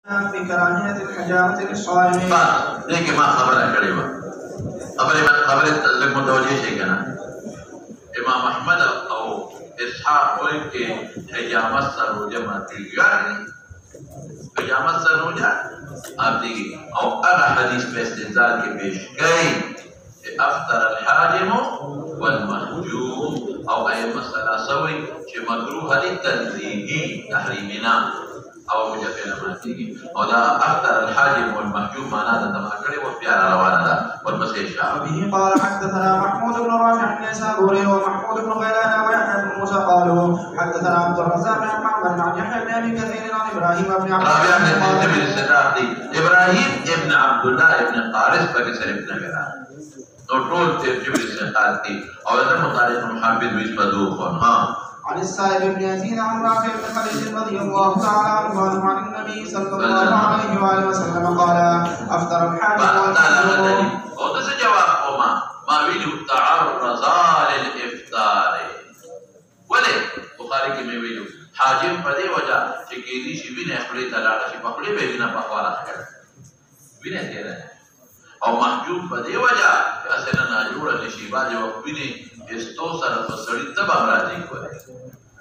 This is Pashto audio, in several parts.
في كراهية الحجامة للصائم. लेकिन माँ खबर करे वो खबर लग मुतवज्जे है क्या ना इमाम अहमद और इसहाक कोई के हिजामत सरोजा माती यानी हिजामत सरोजा आप देखिए और अगर हदीस पे इस्तेज़ाल के पेश गई अफ्तर al-हाजिम wal-महजूम और ये मसला सवी कि मकरूह लितंज़ीही तहरीमिना और मुझे पहले मानती है और दा अफ्तर al-हाजिम wal-महजूम माना था तमाकड़े वो प्यारा रवाना था और बस ऐसा अभी قال حدثنا محمود بن رافع بن سابوري ومحمود بن غيلان ويحيى بن موسى قالوا حدثنا عبد الرزاق بن محمد عن يحيى بن ابي كثير عن ابراهيم بن عبد ابراهيم ابن عبد الله ابن قارث بكسر ابن غيلان نوتول ترجمه الاستقالتي او هذا مطالب محمد ويسمدوه ها عن السائب بن يزيد عن رافع بن خديج رضي الله تعالى عنه عن النبي صلى الله عليه واله وسلم قال افطر الحاجم والمحجوم और से जवाब होमा माविलु تعرض للافطار वले बुखारी की में विलु हाजिम पदे वजह कि केली शिबी ने खड़े तलाड़ा शि पकड़े बेगिना पकवाला है बिने दे रहे और महजूब पदे वजह कि असना नाजुर शिबा जो बिने इस्तो सर फसड़ी तब अमराजी को है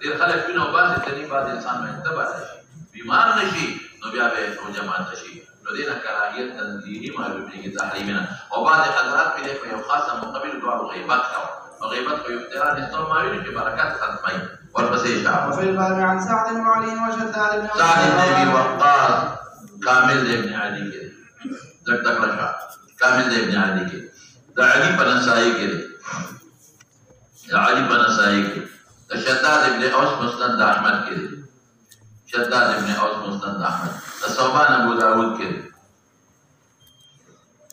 देर खले बिनो बात इतनी बात इंसान में तब आता है बीमार नशी नबिया बे हो जमात नशी لدينا كراهية تنزيهي معلوم لك تحريمنا وبعض حضرات في ذلك يخاصة مقابل دعاء غيبتها وغيبتها يفتران يستوى معلوم في بركات ختمين والبسيشة وفي الباب عن سعد بن علي وشداد بن سعد بن أبي وقاص كامل بن علي كده ذكر رشا كامل بن علي كده ده علي بن نسائي كده ده علي بن نسائي كده ده شداد بن أوس مسند أحمد كده شداد بن أوس مسند أحمد الصوبان أبو داود كده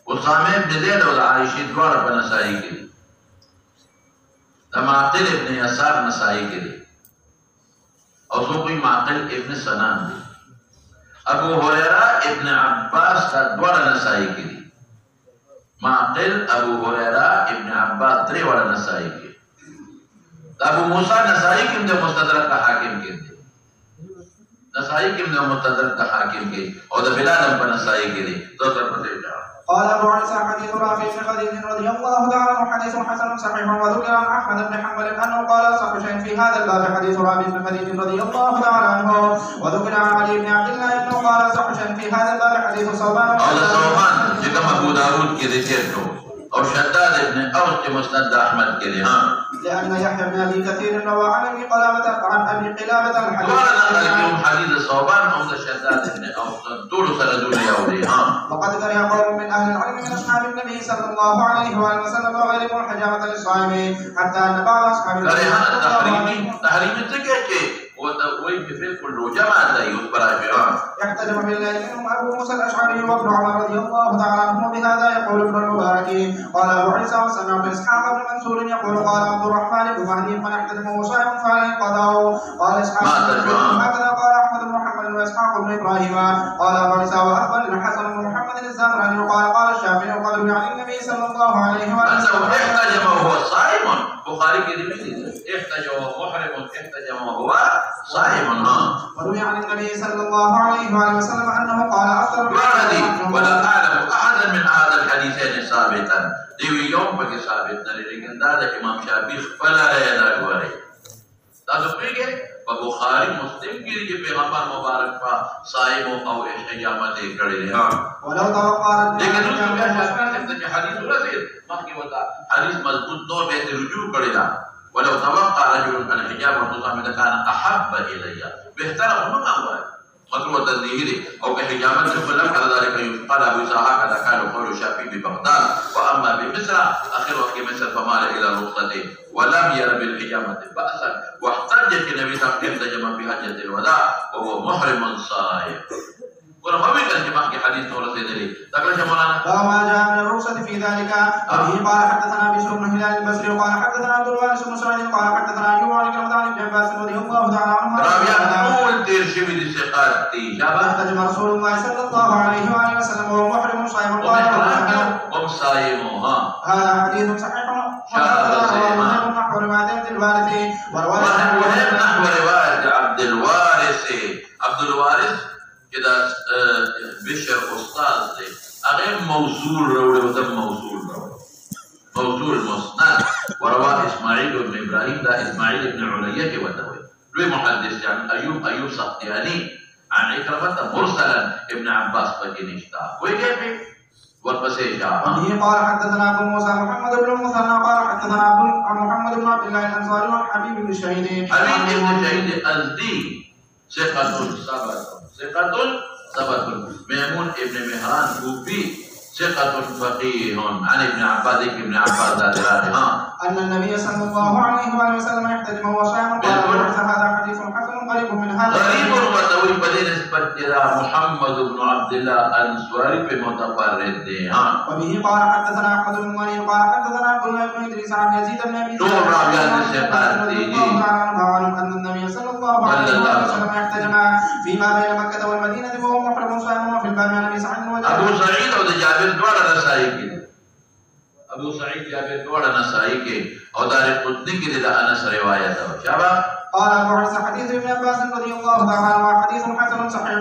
وصامي بن زيد والعائشة دوار بن نسائي كده معقل ابن يسار نسائي كده أصوبي معقل ابن سنان دي أبو هريرة ابن عباس دوار نسائي كده معقل أبو هريرة ابن عباس دوار نسائي كده أبو موسى نسائي كده مستدرك حاكم كده نسائی کے میں متدرک حاکم کے اور بلال بن نسائی کے لیے دوسرا پتے جا قال ابو عيسى حديث رافع بن خديج رضي الله تعالى عنه حديث حسن صحيح وذكر عن احمد بن حنبل انه قال صح شيء في هذا الباب حديث رافع بن خديج رضي الله تعالى عنه وذكر عن علي بن عبد الله انه قال صح شيء في هذا الباب حديث صوبان كما ابو داود کے ذکر اور شداد ابن اوس کے مسند احمد کے لیے ہاں لأن يحيى بن أبي كثير روى عن أبي قلابة الحديث حديث الصوبان أو شداد بن أوس طول سندون يولي وقد كره قوم من أهل العلم من أصحاب النبي صلى الله عليه وآله وسلم وغيرهم الحجامة للصائم حتى أن بعض أصحاب تحريم الزكاة وين في كل جماعة يذكر فيها يحتجم بالليل منهم أبو موسى الأشعري وابن عمر رضي الله تعالى عنهم بهذا يقول ابن المبارك قال أبو عيسى وسمعت إسحاق بن منصور يقول قال عبد الرحمن بن مهدي من احتجم وصائم فعليه قضاء قال إسحاق هكذا قال أحمد بن محمد وإسحاق بن إبراهيم قال أبو عيسى وأخبر الحسن بن محمد الزهراني قال الشافعي وقال عن النبي صلى الله عليه وسلم احتجم وهو صائم بخاري كده احتجم وهو محرم احتجم وهو صائم وروي عن النبي صلى الله عليه وآله وسلم أنه قال أفطر ولا أعلم أحدا من هذا الحديثين ثابتا ديوي يوم بك ثابتنا لكن هذا إمام شافعي فلا يدرك وري هذا بيجي بخاري مسلم की जो पैगंबर मुबारक का साइम और इस्तिजामा दे करे हां ولو توقع लेकिन उसमें क्या शास्त्र कहते हैं हदीस रसूल माकी बता हदीस मजबूत तौर पे रुजू करेगा ولو توقع رجل ان الحجاب والمصامد كان احب الي بهتر هم هو مطلوب التنزيه او كحجامه الفلم على ذلك قال ابو اسحاق هذا كان قول الشافعي ببغداد واما بمصر اخر وقت مصر فمال الى رخصته ولم ير بالحجامه باسا واحتج النبي صلى الله عليه وسلم في حجه الوداع وهو محرم صائم ولما بيقول جماعه في حديث ورثه دليل تقول يا مولانا وما جاء من الرخصه في ذلك ابي قال حدثنا بشر بن هلال البصري قال حدثنا عبد الوارث بن سعيد قال حدثنا ايوب عن رمضان بن عباس رضي الله تعالى عنهما اول ترشمي دي ثقاتي احتجم رسول الله صلى الله عليه واله وسلم وهو محرم صائم قال ومصائم هذا حديث صحيح نحو روايه عبد الوارث نحو روايه عبد الوارث كده بشر استاد دی هغه موصول راوړي او د موصول راوړي موصول مسند ورواه اسماعیل بن ابراهیم دا اسماعیل بن علیه کې وته وي لوی محدث يعني ايوب سختياني عن عكرمة مرسلا ابن عباس پکې نشتا وایي کې ورپسې شاه قال حدثنا ابو موسى محمد بن المثنى قال حدثنا محمد بن عبد الله الانصاري عن حبيب بن شهيد ازدي ثقة ثبت ميمون ابن مهران كوفي ثقة فقيه عن ابن عباس أن النبي صلى الله عليه وآله وسلم يحتجم وهو صائم قال هذا حديث حسن قريب من هذا غريب وتوي بدين نسبة إلى محمد بن عبد الله الأنصاري بمتفرد وبه قال حدثنا أحمد بن منير قال حدثنا عبد الله بن إدريس عن يزيد بن أبي رضي الله عنه أن النبي صلى الله عليه وسلم يحتجم فيما بين مكة والمدينة وهو محرم صائم وفي الباب عن أبي سعيد أبو سعيد أو جابر دوار نسائي کې ابو سعيد جابر دوار نسائي کې او دارقطني کې د انس روایت او شابه قال ابو عيسى حديث ابن عباس رضي الله تعالى عنه حديث حسن صحيح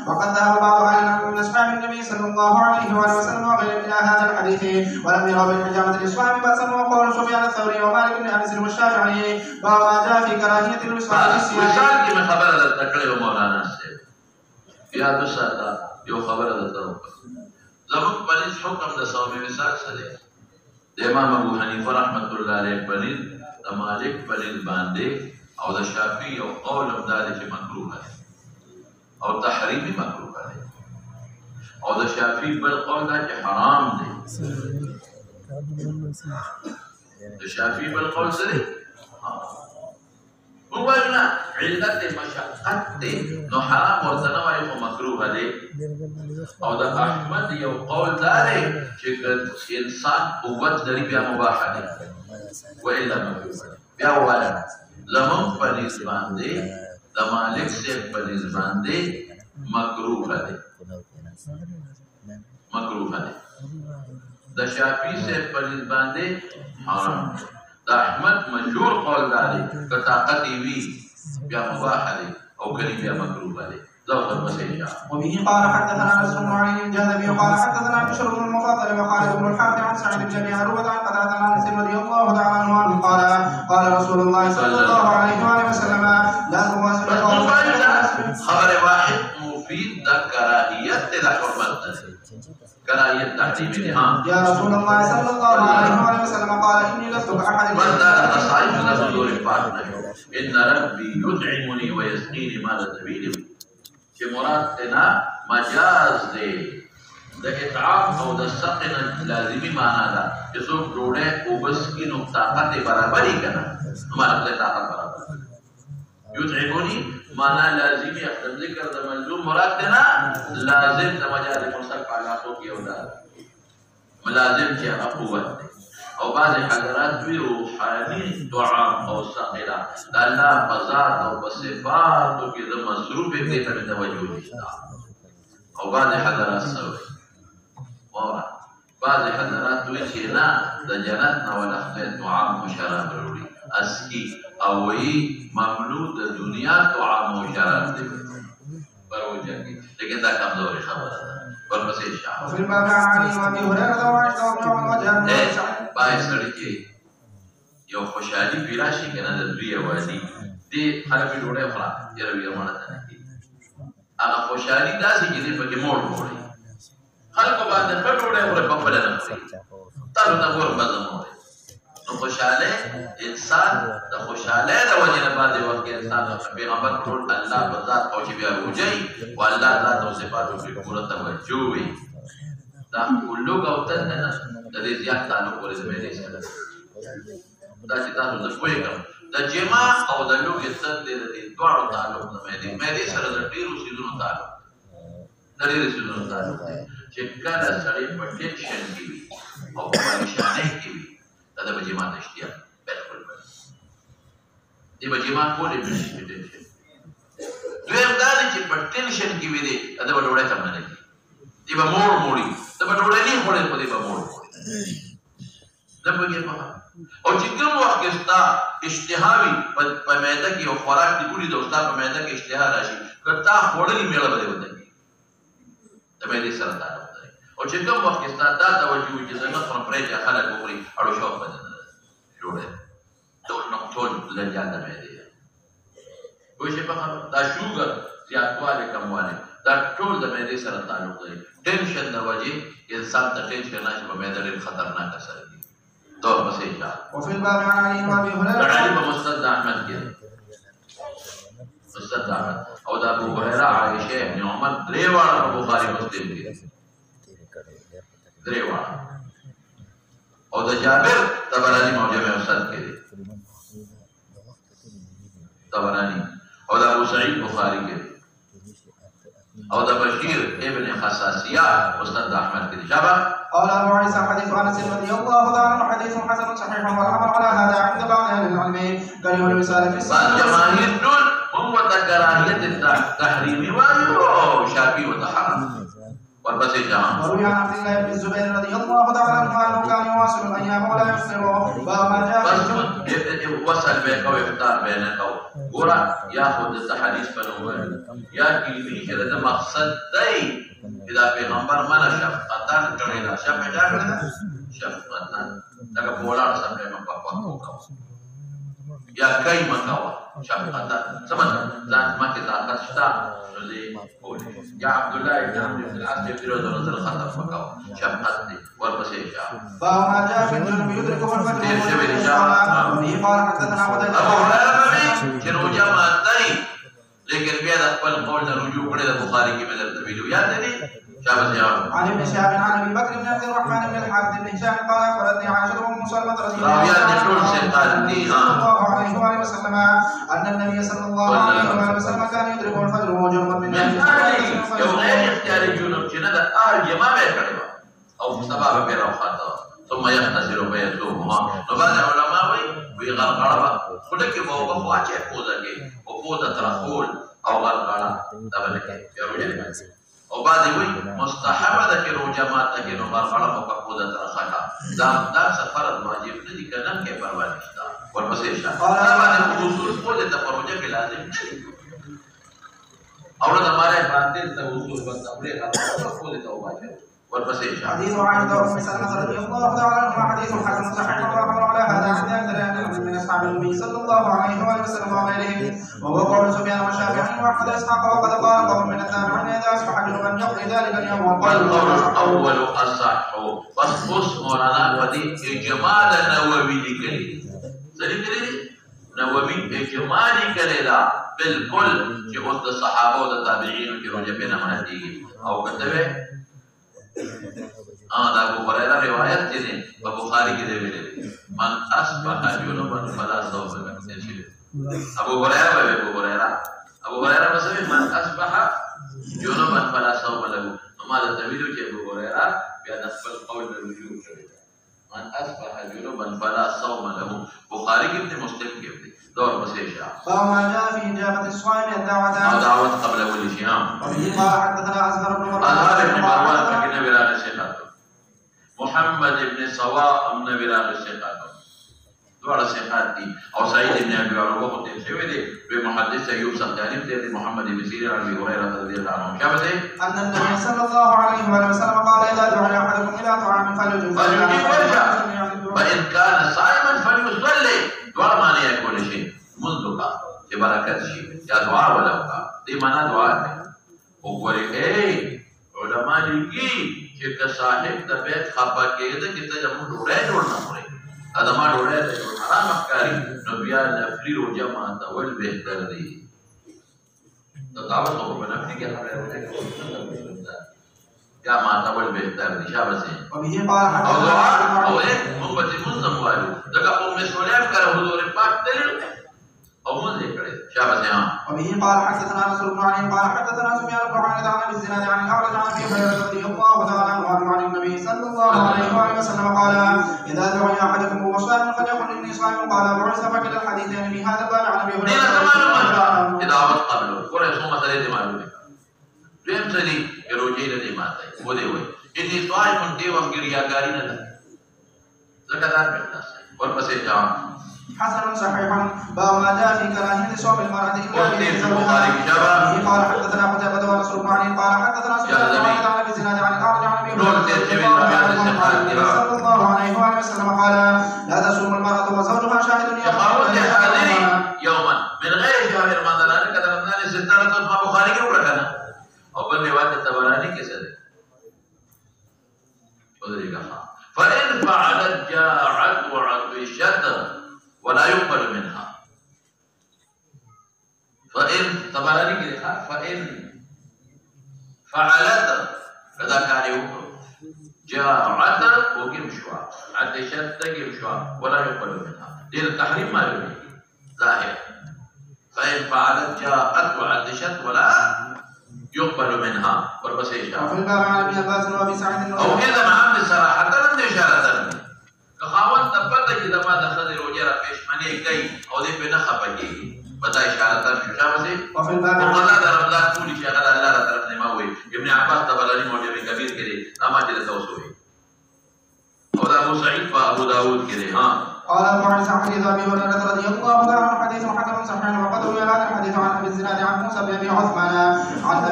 وقد ذهب بعض اهل العلم من اصحاب النبي صلى الله عليه واله وسلم وغيرهم الى هذا الحديث ولم يروا بالحجامه الاسلام باسا وقول سفيان الثوري ومالك بن انس والشافعي وما جاء في كراهيه الوصال وصال کې خبره تکړه مولانا سے یا دوستا یو خبره ده زمون پنځ حکم د صوم وصال سره د امام ابو حنیفه رحمت الله علیه پنځ د مالک پنځ باندې او د شافعي او قول امداد چې مکروه ده او تحریمی مکروه ده او د شافعي بل قول ده چې حرام ده د شافعي بل قول سره وګورئ علت مشقت ده نو حرام ورته نه وایي خو مکروه ده او د احمد یو قول ده چې انسان قوت لري بیا مباح ده والا مکروه بیا ولا زمون پنځ باندې د مالک سے پنځ باندې مکروه ده د شافعي سے پنځ باندې حرام د احمد مشهور قول دی که طاقت وي بیا مباح دی او کلی بیا مکروه دی وبه قال حدثنا نصر بن علي الجهضمي قال حدثنا بشر بن المفضل وخالد بن الحارث عن سعيد بن ابي عروبه عن قتاده عن انس رضي الله تعالى عنه قال رسول الله صلى الله عليه واله وسلم لا تواصل خبر واحد مفيد ده كراهية لحرمة كراهية تحريم يا رسول الله صلى الله عليه واله وسلم قال اني لست باحد من ذا تصعيد نفسه الفاتنة ان ربي يدعمني ويسقيني ما لسبيل چې مراد تنا مجاز دی د اطعام او د سقن لازمی معنا ده چې څوک ډوډۍ او بس کې نو طاقت برابرۍ کنه مراد له طاقت برابر یطعمونی معنا لازمی اخدم ذکر د منظور مراد تنا لازم د مجاز مرسل په علاقو کې ودا ملازم چې هغه قوت دی او بعض حضرات وی روحانی دعا او سقلا د الله په ذات او په صفاتو کې د مصروف دې ته توجه نشته او بعض حضرات سوي واه بعض حضرات وی چې نه د جنت نه ولا خدای دعا او شراب وروړي اسکی او وی مملو د دنیا دعا او شراب دې پروژه کې لیکن دا کمزوري خبره ده ورپسې شاه وفي الباب عن علي وابي هريره وعائشه وابن عمر وجابر باید سړی کې یو خوشحالي پیدا شي کنه د دوی وادي دې خلک ډوډۍ خورا یره ویره مونږ ته نه هغه خوشحالي داسې چې دې پکې موړ وړي خلکو باندې په ډوډۍ خوري په خپل نه خوري تاسو ته ور بدل نو خوشاله انسان د خوشاله د وجه نه باندې وخت انسان پیغمبر ټول الله په ذات او چې بیا روجي او الله ذات او صفاتو په پوره توجه وي دا کلو غوتن نه د دې زیات تعلق ولې د مې سره دا چې تاسو د کوی کوم د جما او د لوګي ستن د دې دوړو تعلق نه مې سره د ډیرو سيزونو تعلق د ډیرو سيزونو تعلق چې کله سړی په ټینشن کې وي او په پریشانۍ کې وي دا د بجما نشتیا بالکل دی بجما کولې بشي ټینشن دویم دا چې په ټینشن کې وي دی دا د وډوړې کم نه دی دی به موړي دا به وډوړې نه وړي په دې به موړي دا به یې په او چې کوم وخت کې ستا اشتهاوي په معده کې او خوراک دی ګوري د استاد په معده کې اشتها راشي کته خورلې میړه به ودی معدې سره تعلق لري او چې کوم وخت کې ستا دا توجه وي چې زه نه خورم پرې چې خلک وخوري اړو شوق به نه جوړوي ټول لنجان د معدې پوه شئ په خبره دا شوګر زیاتوالی کموالی دا ټول د معدې سره تعلق لري ټینشن د وجې انسان ته ټینشن راشي په معده ډېر خطرناک اثر کوي دور پسې اشاره وفي الباب عن علي وابي هريره علي په مستند احمد کې مستند احمد او د ابو هريره عائشه ابن عمر درې واړه په بخاري مسلم کې درې واړه او د جابر طبراني موجب اوسط کې دي طبراني او د ابو سعید بخاري کې او د بشیر ابن خصاصیه مستند احمد کې دي شابه قال ابو عيسى حديث انس رضي الله تعالى عنه حديث حسن صحيح والعمل على هذا عند بعض اهل العلم كره الوصال في الصلاه جماهير دول هم كراهيه التحريم وشافعي وتحرم والبس جماعه وروي عن عبد الله بن الزبير رضي الله تعالى عنه انه كان يواصل الايام ولا يفطر وما جاء وصل بينك وافطار بينك ګوره یا خود د حدیث په نوم یا کلمې چې د مقصد دی چې دا پیغمبر منه شفقتان کړی دا شفقتان لکه په ولاړ سره مې په پاکو یا کای مکوا شفقتان سمجھ ځان مکه طاقت شته نو دې یا عبد الله بن عمرو بن العاص دې پیرو د نظر خطر مکوا شفقت دې ورپسې اشاره فما جاء في الجنب يدركه الفجر وفي قال حدثنا ابو هريره چې روجه ماتای لیکن بیا د خپل قول نه رجوع کړي د بخاری کې بدل ویلو یاد دی شابه جواب عن ابن شهاب عن ابي بكر بن عبد الرحمن بن الحارث بن هشام قال اخبرتني عائشه ام سلمة رضي الله عنها وسلم ان النبي صلى الله عليه وسلم كان يدرك الفجر وهو جنب من یو غیر اختیاري جنوب چې نه د اهل جماع به کړي او سبب به راوخاته ثم يغتسل ويصومها وبعض العلماء ويغرغر خلك فوق واجه فوزك وفوز ترخول او غرغره دبلك يا رجل او بعد وي مستحب ده کې روزه ماته کې نو غرغره په فوز ترخه دا سفر واجب نه دي کنه کې پروا نشته ورپسې شه بعد اصول فوز ته روزه کې لازم دي اور ہمارے باندې ته اصول په تبلیغ او فوز ته واجب حديث عائشة وأم سلمة رضي الله تعالى عنها حديث حسن صحيح والعمل على هذا عند أكثر من أصحاب النبي صلى الله عليه وسلم وغيرهم وهو قول سفيان والشافعي وأحمد إسحاق وقد قال قوم من التابعين إذا أصبح جنبا يقضي ذلك اليوم والقول الأول أصح فاصبص مولانا فدي إجمال نووي لكلي نووي إجمال كلي بالكل چې اوس د صحابه او د تابعین کې روجه په نامه دي او کتبه دا ابو هريره روایت دي په بخاری کې دی ویلي من اصبح جنبا فلا صوم له ابو هريره مثلا من اصبح جنبا فلا صوم له ما دا تویل چې ابو هريره بیا د خپل قول له رجوع کړی من اصبح جنبا فلا صوم له بخاری کې د مسلم کې دی دور مسيشة فما جاء في إجابة الصائم الدعوة قبل كل شيء وبه قال حدثنا أزهر بن مروان فكنا براء الشيخات محمد بن سواء من براء الشيخات دوار الشيخات دي أو سعيد بن أبي عروة قد شوي دي بمحدث أيوب سختاني دي محمد بن سيرين عن أبي هريرة رضي الله عنه شابه دي أن النبي صلى الله عليه وسلم قال إذا دعا أحدكم إلى طعام فليجب وجهه وإن كان صائما فليصلي دعا معنی ہے کوئی شيء منذ کا یہ برکت شيء یا دعا ولا کا دی معنا دعا ہے او کوئی اے علماء کی کہ صاحب د بیت خفا کې د کته جمع ډوړې جوړنا پړي ادمه ډوړې ته حرام افکاری نو بیا نفلی رو جمع اول بهتر دی تو دعوت کو بنا کې هغه یا ما اول بهتر دی شابه سي وبه قال او دعا او محبت منظم والو دغه ام سولیم کړه حضور پاک دلیل او مونږ کړه شابه سي وبه قال حدثنا نصر بن علي قال حدثنا سفيان بن عبد عن ابي الزناد عن الاعرج عن ابي هريره رضي الله تعالى عنه عن النبي صلى الله عليه وسلم قال اذا دعي احدكم وهو صائم فليقل اني صائم قال ابو عيسى فكل الحديثين في هذا الباب عن ابي هريره دعوت قبله ورسول مسألة معلومه دیم سړي روجي نه دی ماته و دی وای اني صائم دی وم ګریاګاری نه ده زکات پکتا ورپسې جواب حسن صحيح باب ما جاء في كراهية صوم المرأة إلا البخاري كتابه قال حدثنا قتيبة ونصر بن علي قال حدثنا سفيان عن ابي زناد وسلم قال لا تصوم المرأة وزوجها شاهد يخاون يوما من غير شهر رمضان كذا رمضان ستارة ما بخاري کې ورکنه او بل روایت تبرانی کې څه ده فإن فعلت جاعت وعطشت ولا يقبل منها فإن تبرانی کې ده فإن فعلت كذا كان يقبل جاعت وقم شوا عطشت تقم شوا ولا يقبل منها دي التحريم ما يريد ظاهر فإن فعلت جاءت وعطشت ولا يقبل منها والبس إشارة وفي الباب عن ابن عباس وابي سعيد أو كذا مع ابن صراحة لم إشارة كخاون تبدأ كذا ما دخل الوجرة بيشمني كي أو دي بنخا بجي بدأ إشارة شو وفي الباب وقضاء رمضان كل شيء على الله رب نماوي ابن عباس تبلاني موجب كبير كده أما جل توسوي أو أبو سعيد فأبو داود كده ها قال ابو عيسى حديث ابي هريره رضي الله تعالى عنه حديث حسن صحيح وقد روي هذا الحديث عن ابي الزناد عن موسى بن ابي عثمان عن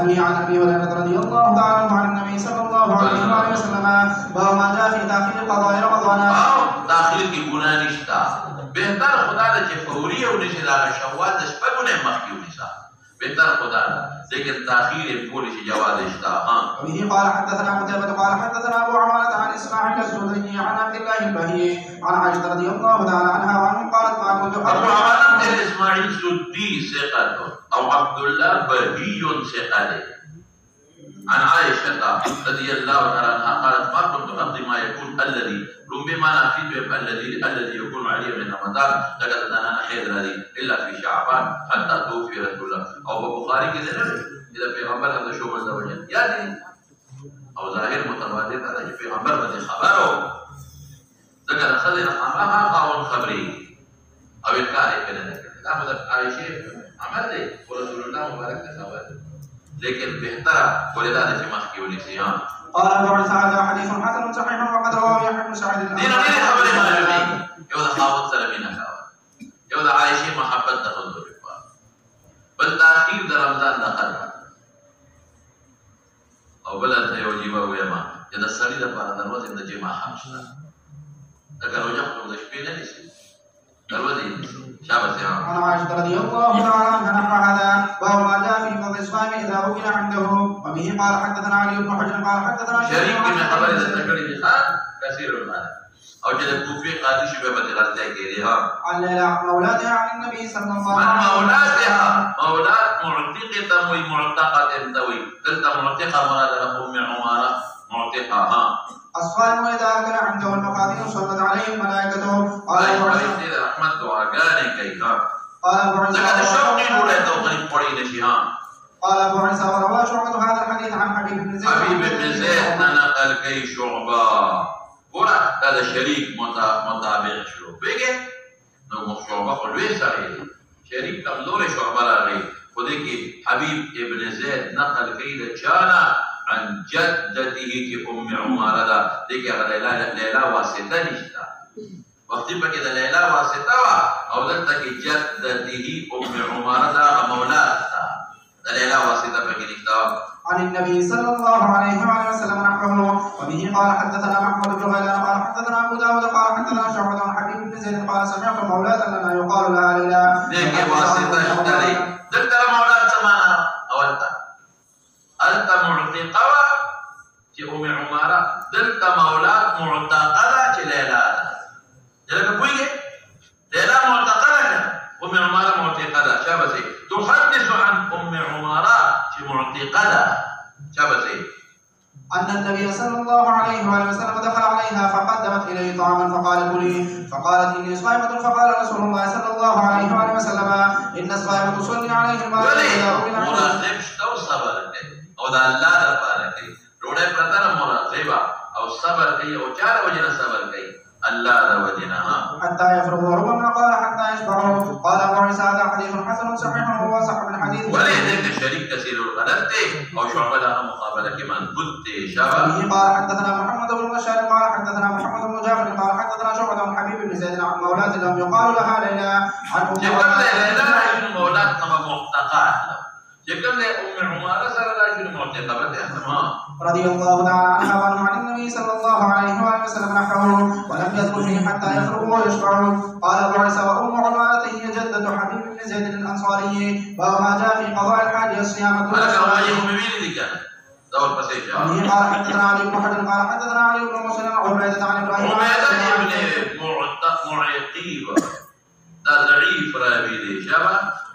ابي هريره رضي الله تعالى عنه عن النبي صلى الله عليه واله وسلم باب ما جاء في تاخير قضاء رمضان او تاخير کی گناہ نشتا بہتر خدا دا چې فوری او نشي دا شوال د شپږونه مخکې ونیسا بهتر خدا دا لیکن تاخير پوری شي جواز نشتا ها وبه قال حدثنا قتيبة قال حدثنا ابو عوانة عن اسماعيل السوداني عن عبد الله البهي عن عائشة رضي الله تعالى عنها وعنه قالت ما كنت ابو عوانة اسماعيل السودي ثقة او عبد الله بهي ثقة عن عائشة رضي الله تعالى عنها قالت ما كنت أقضي ما يكون الذي ربما نافيت الذي يكون علي من رمضان لقد أنا حيض هذه إلا في شعبان حتى توفي رسول الله أو بخاري كذا إذا في غمبر هذا شو مزد وجه يعني أو ظاهر متبادل هذا في غمبر بدي خبره لقد أخذنا أمامها قاون خبري أو الكاري كذا لا مدى عائشة عمل لي ورسول الله مبارك تساوي لكن بهتر ولذلك في مخكي ونسيان قال ابو عيسى هذا حديث حسن صحيح وقد رواه يحيى بن سعيد دين غير خبر ما يبي يودا خاوت سلمينا خاوت يودا عائشة محبت دخل بالرفاق بل تأخير در رمضان دخل او بلد يوجيبه ويما يدا السري دفع دروازة من جماعة حمشنا لكن رجع قرد شبينا نسي دروازة شابة سيان عن عائشة رضي الله تعالى عنها نحو هذا وهو ما جاء في فضل الصائم إذا وكل عنده وبه قال حدثنا علي بن حجر قال حدثنا شريك من خبر التكريم خان كثير المال او جد الكوفي قاضي شبه بدغال تاكيرها عن ليلى مولاتها عن النبي صلى الله من عليه وسلم مولاتها مولات معتقة ومعتقة توي قلت معتقة مراد أم عمارة معتقة الصائم إذا أكل عنده المقادير صلت عليه الملائكة قال أبو عيسى رحمة دعاء كيها قال أبو عيسى لقد الشوقي ولا توقف قرين شيئا قال أبو عيسى وروى شعبة هذا الحديث عن حبيب بن زيد حبيب بن زيد نقل كي شعبة قرأ هذا شريك متابع شو بيجي نو شعبة قلوي سريع شريك كمدور شعبة لغي خذيكي حبيب بن زيد نقل كي لجانا عن جدته كي أم عمارة دا ديكي ليلى واسطة نشتا وقتی پا که دا لیلہ واسطہ وا او دلتا کی جدته ام عمارة دا مولات دا دا لیلہ واسطہ پا که نشتا عن النبي صلى الله عليه وآله وسلم نحوه وبه قال حدثنا محمد بن غيلان قال حدثنا أبو داود قال حدثنا شعبة عن حبيب بن زيد قال سمعت مولاة لنا يقال لها ليلى ديكي واسطة اشتري دلتا مولات سمانا اولتا أنت معتقة كي ام عمارة دلتا مولات معتقة كي ليلى جلك كويه ليلى معتقدة أم عمارة معتقدة شابسي تحدث عن أم عمارة معتقدة شابسي أن النبي صلى الله عليه وآله وسلم دخل عليها فقدمت إليه طعاما فقال كلي فقالت إني صائمة فقال رسول الله صلى الله عليه وآله وسلم إن الصائمة تصلي عليه الملائكة مراقب شتو صبر كي أو دا الله دربار كي روڑے پرتر مراقبة أو صبر كي أو چار وجنا صبر كي الله وجنها حتى يفرغ ربما قال حتى يشبعه قال أبو عيسى هذا حديث حسن صحيح وهو صح من حديث ولذلك شريك كثير الغلط أو شعبة لها مقابلة كمان كنت شابه قال حدثنا محمد بن بشار قال حدثنا محمد بن جعفر قال حدثنا شعبة عن حبيب بن زيد عن مولاة لم يقال لها ليلى عن أم ليلى ابن مولاة نما معتقاه جكم لي أم عمارة صلى الله عليه وسلم رضي الله تعالى عنها وعنه عن النبي صلى الله عليه وآله وسلم نحوه ولم يذكر في حتى يفرغوا ويشبعوا. قال أبو عيسى وأم عمارة هي جدة حبيب بن زيد الأنصاري. باب ما جاء في قضاء الحاج الصيام دون قال حدثنا علي بن حجر قال حدثنا علي بن مسلم عبيدة عن إبراهيم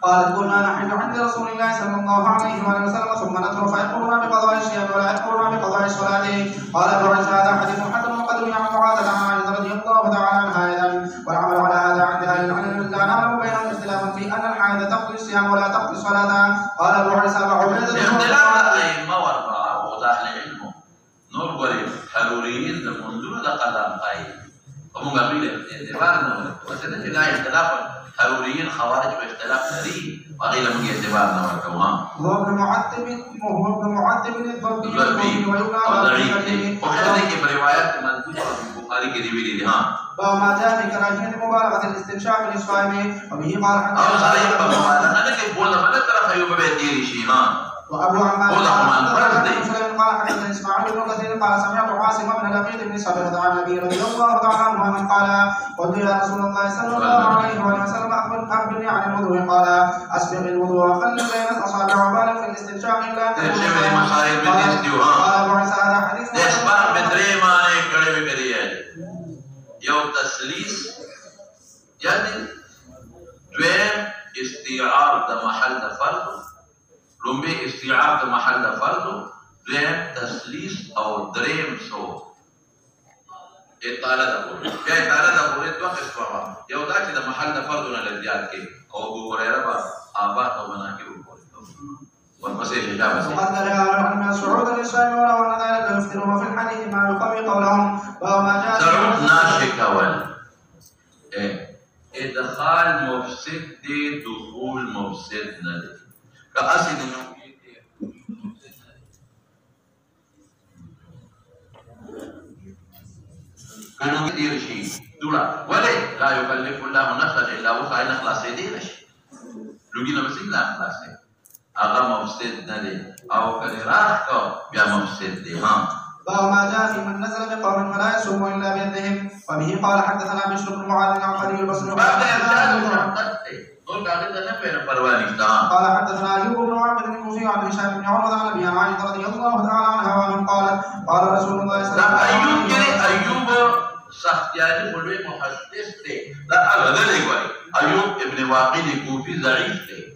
قالت كنا نحج عند رسول الله صلى الله عليه وسلم ثم نترك فيأمرنا بقضاء الصيام ولا يأمرنا بقضاء الصلاة. قال أبو عيسى هذا حديث حسن وقد روي عن معاذ عن عائشة رضي الله تعالى عنها أيضا والعمل على هذا عند أهل العلم لا نعلم بينهم اختلافا في أن الحائض تقضي الصيام ولا تقضي الصلاة. قال أبو عيسى وعبيدة نور غريب حلوريين المنظور ده قدام قايل هم قبيله اعتبار نور وسنه لا اختلاف حلوريين خوارج باختلاف نري وغير من اعتبار نور كمان هو ابن معتب الضبي ويقال وكذلك بروايات منقوله في البخاري كذي ها وما جاء في كراهية مبالغة الاستنشاق للصائم وبه قال حتى او صحيح مبالغه انا كيف بقول ما ترى خيوب بيديري شيء ها وابو عمار قال حدثنا اسماعيل بن كثير قال سمعت عاصم بن لقيط بن صبر عن النبي رضي الله تعالى عنه من قال قلت يا رسول الله صلى الله عليه وسلم اخبرني عن الوضوء قال اسبغ الوضوء وخل بين الاصابع وبالغ في الاستنشاق الا قال ابو عيسى هذا حديث يو تسليس يعني دوام استيعاب ده محل فرض لومبي استيعاب ده محل فرض دوام تسليس او دريم سو اطاله ده بول بیا اطاله ده بول دوه قسمه یو دا چې د محل فرض نه لږیات کې او ابو هريره با آباد او مناکب بول ورپسې اجازه وقد روى عن مسعود الاسلام وروى ان ذلك يفترون في الحديث ما يقوي قولهم وما جاء سعود ناشكول ادخال مفسد دي دخول مفسد نه دي كأسد كانوا يدير شيء دولا ولا لا يكلف الله نفسا الا وسعها نخلص يدير شيء لوجينا بس لا خلاص اغا مفسد نه دي او کله راح کو بیا مفسد دي ها باب ما جاء في من نزل بقوم فلا يصوم الا بيدهم وبه قال حدثنا بشر بن معاذ العنقري البصري قال حدثنا ايوب بن عامر الكوفي عن هشام بن عروه عن ابي عائشه رضي الله تعالى عنها وعنه قال رسول الله صلى الله عليه وسلم ايوب سختياني بولوي محدث ته لا هذا ايوب ابن واقد الكوفي ضعيف ته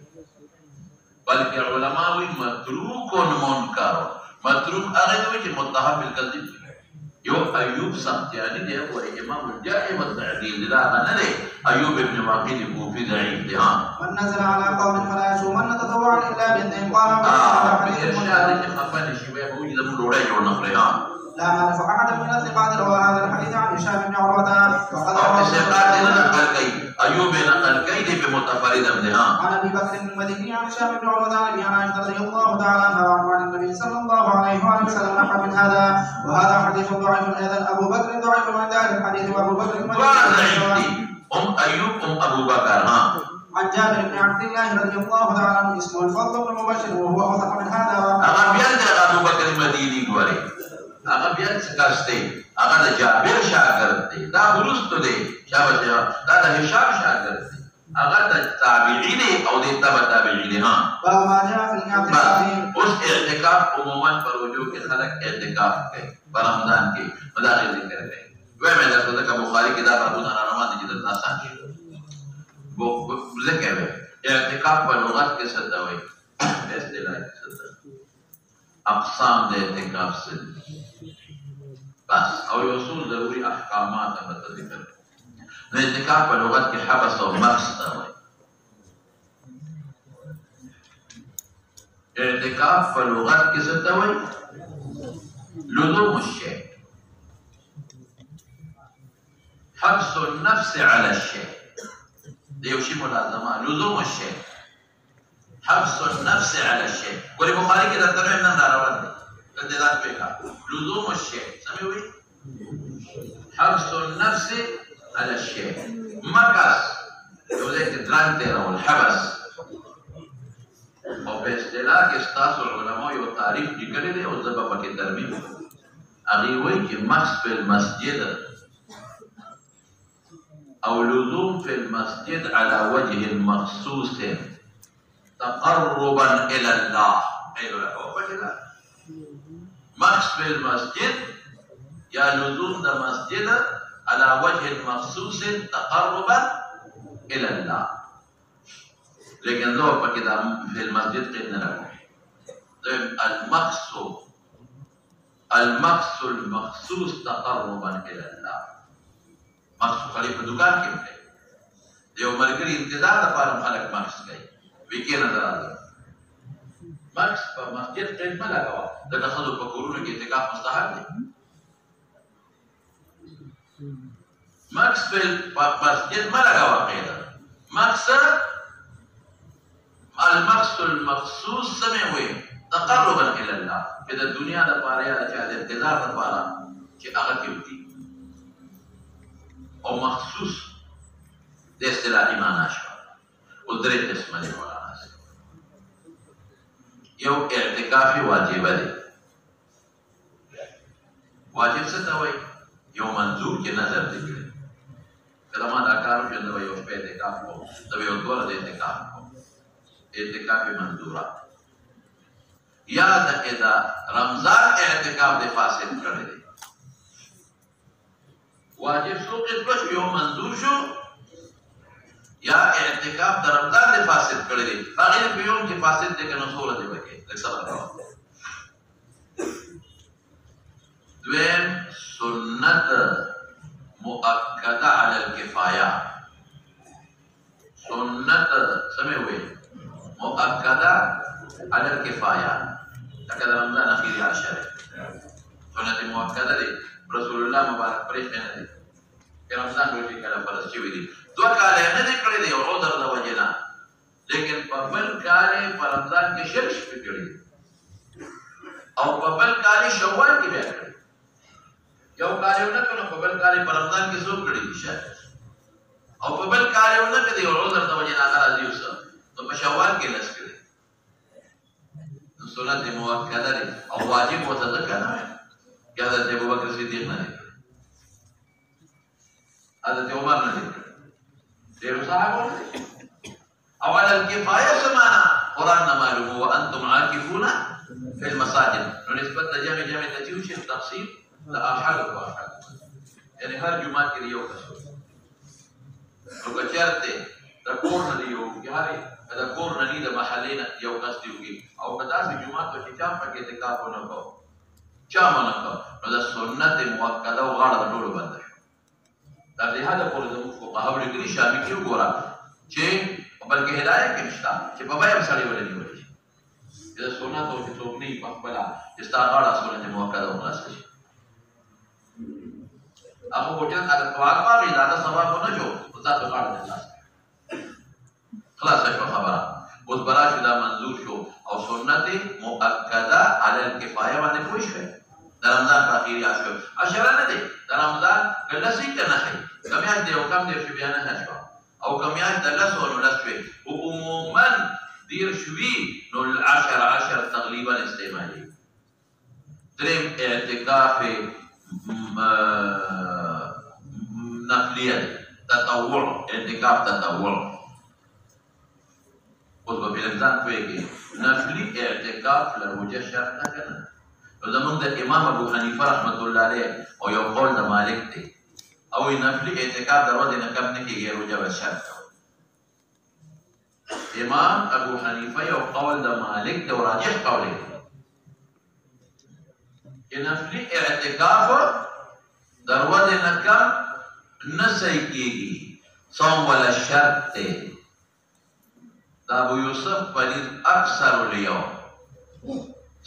بلکہ علماء وی متروک و منکر متروک هغه چې متهم بالکذب یو ایوب سختیانی دی او امام الجاهل والتعديل لا نه دی ایوب ابن واقد الكوفي ضعیف دی ها من نزل على قوم فلا يصومن تطوعا الا بيدهم قال ارشاد خفن شی به وجود ملوړی جوړ نه کړی ها لا نعرف احدا من الثقات روى هذا الحديث عن هشام بن عروه وقد روى الثقات نقل كي ايوب نقل كي بمتفرد ابنها عن ابي بكر المدني عن هشام بن عروه عن ابي عائشه رضي الله تعالى عنها وعن النبي صلى الله عليه وسلم نحو من هذا وهذا حديث ضعيف ايضا ابو بكر ضعيف عند اهل الحديث وابو بكر المدني ايوب ابو بكر ها عن جابر بن عبد الله رضي الله تعالى عنه اسمه الفضل بن مبشر وهو اوثق من هذا ابو بكر المديني قولي هغه بیا څه کاسته هغه د جابر شاګرد دی دا ورستو دی شابه دا د هشام شاګرد دی هغه د تابعین او د تبع تابعین ها ما جاء في الاعتكاف اوس اعتکاف عموما پروجو کې خلک اعتکاف کوي په رمضان کې مداري ذکر کوي وای مې دا څه د بخاری کې دا بابونه روان دي د آسان شي وو ذکر اعتکاف په لغت کې څه دی اصطلاح څه اقسام د اعتکاف څه بس او يوصول ضروري احكامات متذكر الاعتكاف بلغت کې حبس او مخص دی اعتكاف بلغت کې څه ته وایي لزوم الشيء حبس النفس على الشيء دی یو شی ملازمه لزوم الشيء حبس النفس على الشيء ګورې بخاري کې درته نن راوړل دی كذلك بها لزوم الشيء سمعوا حبس النفس على الشيء مكس يوزيك ترانتر او الحبس او باصطلاح استاذ العلماء يو تعريف ذكر لي او زبا پکې ترمیم اغي وای چې مخص په المسجد او لزوم في المسجد على وجه مخصوص تقربا الى الله. مخص في المسجد يا لزوم ده مسجد على وجه مخصوص تقربا الى الله. لكن لو كده في المسجد قلنا المقص المخصوص تقربا الى الله. مقص خلیفہ دکان کې دی یو مرګري انتظار د پاره خلک مقص کوي وکینه درازه مقص په مسجد کې نه لګاوه د خلکو په کورونو کې اعتکاف مستحب دی. مقص په مسجد ما لګاوه قیدا مقصد المقص المخصوص سموي تقربا الى الله چې د دنیا د پاره یا د انتظار د پاره چې هغه کې او مخصوص د اصطلاحي معنا شو او درې قسمه دي مولانا. یو اعتکاف واجب دی. واجب څه ته وایي؟ یو منظور کې نظر دی کړی کله ما دا کار وکړ نو یو شپه اعتکاف کوم دا یو ډول د اعتکاف کوم اعتکاف منظوره یا د رمضان اعتکاف د فاسد کړی دی. واجب سو قسم شو یو منظور شو یا اعتکاف د رمضان د فاسد کړی دی. هغه په یوم کې فاسد دی کنه سوره دی وکي لکه صبر کوه. دویم سنت مؤکده علی الکفایه. سنت سموي مؤکده علی الکفایه لکه د رمضان اخیری عشره سنت مؤکده دی. رسول الله مبارک پرېښه نه دی چې رمضان روزي کله فرض شوي دي. 2 کاله نه دی کړی دی عذر د وجې نه لیکن په بل کال په رمضان کې شرک شپې کړي او په بل کال شوال کې بیا کړي. یو کال یو نه کړو په بل کال په رمضان کې څوک کړي دي شاید او په بل کال یو نه کړي عذر د وجې نه هغه راځي اوسه نو په شوال کې لس کړي. نو سنت مؤکده دی او واجب ورته ځکه نه وایي کہ حضرت ابوبکر صدیق نے حضرت عمر نے ډیرو صحابو نے اول الکفایه سمانا قرآن نہ معلوم وانتم عاکفون فی المساجد نو نسبت جمع تجیو شیخ تقسیم لا احد واحد یعنی هر جمعه کې یو کس نو کچرته د کور نه یو یاري د کور نه د محلین یو کس دیږي او کدا سي جمعه ته چې چا پکې اعتکاف نه کو چا منع کړ نو د سنت مؤکده او غاړه د ټولو بند شو. دا لهدا پورې زموږ فقهاو لیکلي شامي کې وګوره چې بلکې هدایت کې نشته چې په بیا هم سړی ولې نیولی شي د سنت او چې څوک نه په خپله چې ستا غاړه سنت مؤکده وخلاصه شي. هغه وټل هغه توال باندې دا ثواب نه جو او تاسو غاړه نه خلاص شو خبره. اوس برا شو دا منظور شو او سنت مؤکده علی الکفایه باندې پوه شوئ. د رمضان په اخیری عشره نه دی د رمضان کلسی که نخی کمیاش دی او کم دیر شو بیا نه شو او کمیاش د لسو نو لس شوی او عموما دیر شوی نو عشر تقریبا استعمالی. دریم اعتکاف نفلیه دی تطوع اعتکاف تطوع. اوس به رمضان پوهېږي نفلي اعتکاف لروجه شرط نه که نه نو زمونږ د امام ابو حنیفه رحمت الله علیه او یو قول د مالک دی او نفلي اعتکاف د ورځې نه کم نه کېږي روجه به شرط کوي. امام ابو حنیفه یو قول د مالک دی او راجح قول دی چې نفلي اعتکاف د ورځې نه کم نه صحیح کېږي صوم ولا شرط دی. دا ابو یوسف پنیر اکثر اليوم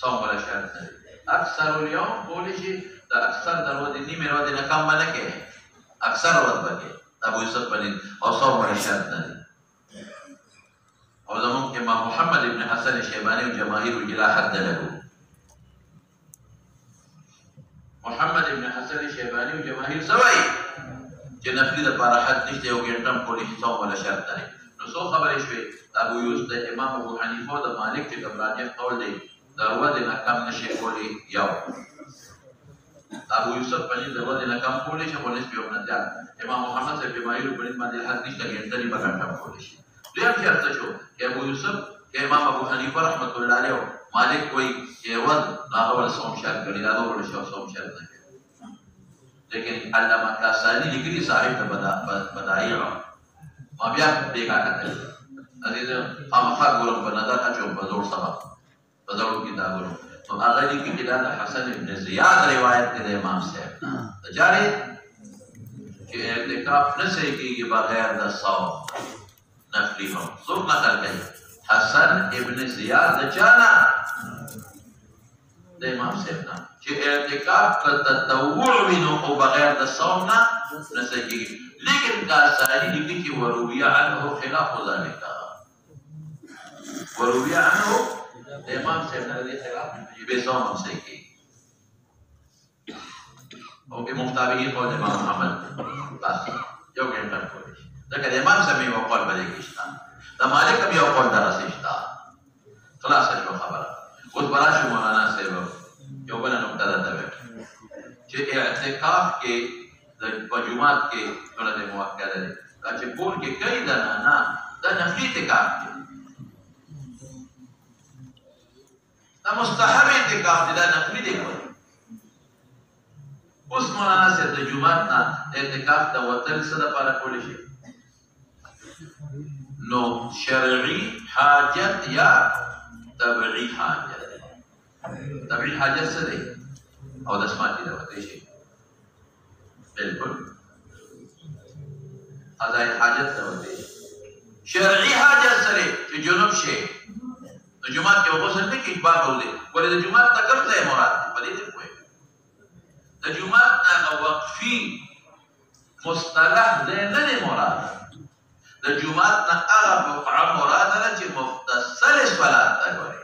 صوم ولا شرط نه دی. اکثر اليوم کولی شي د اکثر د ورځې نیمې ورځې نه کم به نه کوي اکثر ورځ به کوي ابو یوسف پنیر او صوم ولا شرط نه دی. او زمونږ امام محمد ابن حسن شیباني و جماهیر لا حد له. محمد ابن حسن شیباني و جماهیر څه وایي چې نفلي دپاره حد نشته یو ګنټه هم کولی شي صوم ولا شرط نه دی. نو څو خبرې شوې ابو یوسف د امام ابو حنیفه او د مالک چې کوم راجح قول دی د ورځې نه کم نشي کولی یو ابو یوسف پنځه د ورځې نه کم کولی شي خو نسبي او نه زیات امام محمد صاحب جماهیر په باندې حد نشته ګڼه لري بغیر کولی شي دویم شرط شو چې ابو یوسف کې امام ابو حنیفه رحمۃ اللہ علیہ مالک کوئی چې ول هغه ول صوم شرط کړی دا ول صوم شرط نه لیکن علامہ کاسانی لیکلي صاحب ته بدایع ما بیا بیګا کتل عزیز خامخا ګورم په نظر اچوم په زور سبب په زور کتابونو تو هغه لیکي چې دا حسن ابن زیاد روایت دی امام صاحب د جاري چې اعتکاف نه صحیح کېږي بغیر د صوم نفلی هم څوک نقل کوي حسن ابن زیاد د چانا د امام صاحب نه چې اعتکاف که تطوع وي نو خو بغیر د صوم نه صحیح کېږي لیکن کاسانی لیکي چې وروي عنه خلاف ذلك وروي عنه د امام صاحب نه دي خلاف چې به صوم هم صحیح کېږي او په مفتابعین قول امام محمد بس یو ګڼه کولی شي ځکه د امام صاحب یو قول په دې کې شته د مالک هم یو قول درسته شته خلاصه شو خبره اوس براشو مولانا صاحب یو بل نقطه ده چې اعتکاف کې د جمعات کې ټول د موکل دي چې کور کې کوي نه دا نفلي اعتکاف دی دا مستحب اعتکاف دی دا نفلي دی اوس مولانا صاحب د جمعات نه اعتکاف د وتل څه لپاره کولی شي نو شرعي حاجت یا تبعي حاجت تبعي حاجت څه دی او د سماعتي د وتل شي بالکل قضاء حاجت ته وتل شرعي حاجت سره چې جنوب شي د جمعات کې غسل نه کې اجبار وله ولې د جمعات ته کوم ځای مراد په دې دی کوی د جمعات نه وقفي مصطلح دې نه مراد د جمعات نه هغه بقعه مراد نه چې مختصر صلات ته وایي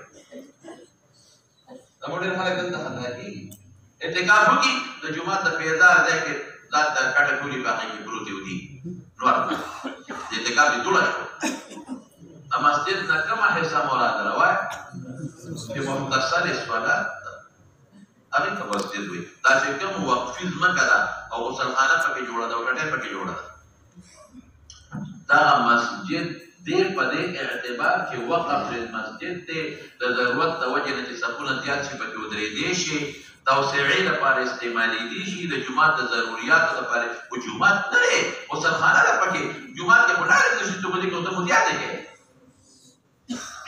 دا موږ خلک دلته خلک اعتکاف وکي د جمعات د پیدار ځای کې ذات د کټه ټولي باندې کې پروت دی نور د اعتکاف دی ټول شو د مسجد نه کومه حصہ مراد راوای چې مختصر صلات هغه ته مسجد وي دا چې کوم وقفي ځمکه ده او غسلخانه پکې جوړه ده او ټټه پکې جوړه ده دا مسجد دې په دې اعتبار چې وقف للمسجد ته د ضرورت د وجه نه چې سکونه زیات شي پکې ودرېدې شي توسعې لپاره استعمالېدی شي د جومات د ضرورياتو لپاره خو جومات نه دی غسلخانه ده پکې جومات کې خو لاړې نه شي ته به دې کوم متیازې کې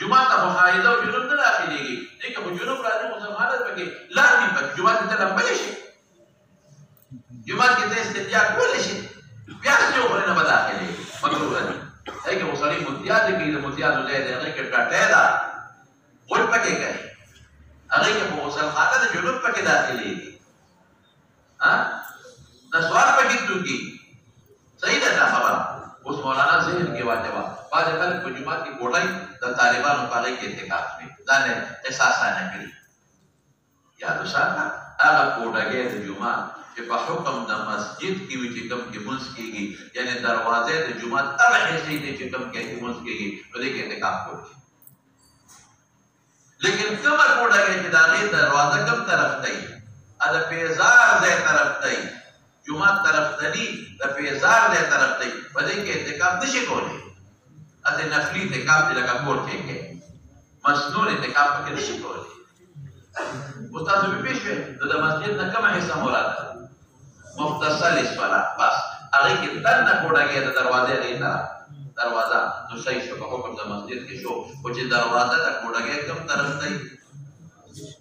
جومات ته خو خارجه او جنوب نه داخلېږي دې که په جنوب راځي غسلخانه ده پکې لاندې پکې جومات کې ته لمبلی شي جومات کې ته استنجا کولی شي بیا چې وخورې نه به داخلېږي مکروه دي هغې کې خو سړی متیازې کوي د متیازو ځای دی هغې کې ټټۍ ده غوټ پکې کوي هغې کې په غسلخانه د جنوب پکې داخلېږي دا سوال پکې توکي صحیح ده دا خبره اوس مولانا ذهن کې واچوه بعضې خلک په جومات کې ګوډۍ د طالبانو په هغې کې اعتکاف کوي ځان یې احساسانه کړي یاد وساته هغه کوټګۍ د جومات چې په حکم د مسجد کې وي چې کوم کې لمونځ کېږي یعنې دروازې د جومات هغه حصې دي چې کوم کې لمونځ کېږي نو دې کې اعتکاف کولی شي لیکن کومه کوټګۍ چې د هغې دروازه کوم طرف ته وي د پیزار ځای طرف ته وي جومات طرف ته دي د پیزار ځای طرف ته وي په دې کې اعتکاف نشي کولی هسې نفلي اعتکاف دی لکه کور کې کوي مسنون اعتکاف پکې نشي کولی اوس تاسو پې پوه شوئ نو د مسجد نه کومه حصه مراد ده مختصر صلات بس هغې کې دننه کوټګۍ د دروازې هغې طرف دروازه نو صحیح شو په حکم د مسجد کې شو خو چې دروازه د کوټګۍ کوم طرف ته